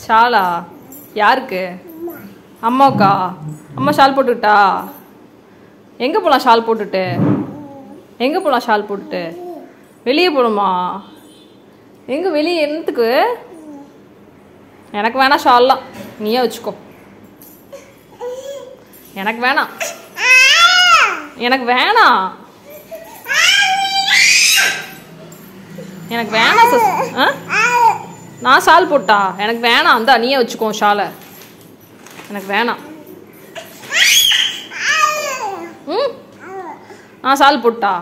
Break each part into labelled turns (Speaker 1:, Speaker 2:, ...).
Speaker 1: ஷாலா யாருக்கு? அம்மாவுக்கா? அம்மா ஷால் போட்டுக்கிட்டா? எங்கே போகலாம் ஷால் போட்டுட்டு? எங்கே போகலாம் ஷால் போட்டுட்டு? வெளியே போகணுமா? எங்கே வெளியே என்னத்துக்கு? எனக்கு வேணாம் ஷால்லாம், நீயே வச்சுக்கோ. எனக்கு வேணாம், எனக்கு வேணாம், எனக்கு வேணாம் சிஸ். நான் ஷால் போட்டா? எனக்கு வேணாம், அந்த நீயே வச்சுக்கோ ஷாலை. எனக்கு வேணாம். நான் ஷால் போட்டா?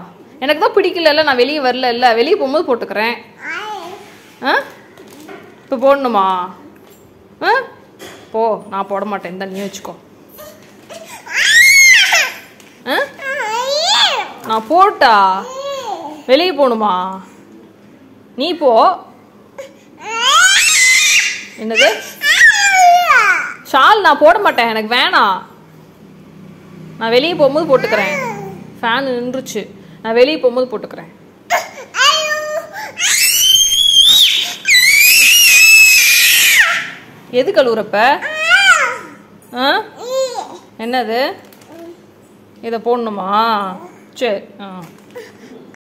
Speaker 1: எனக்கு தான் பிடிக்கல, நான் வெளியே வரல, இல்லை வெளியே போகும்போது போட்டுக்கிறேன். இப்போ போடணுமா? போ, நான் போட மாட்டேன், இந்த நீ வச்சுக்கோ. நான் போட்டா வெளியே போகணுமா? நீ போ. என்னது ஷால்? நான் போட மாட்டேன், எனக்கு வேணாம். நான் வெளியே போகும்போது போட்டுக்கிறேன். ஃபேன் நின்றுச்சு, நான் வெளியே போகும்போது போட்டுக்கிறேன். எது கழுவுறப்ப? என்னது? இதை போடணுமா? சரி.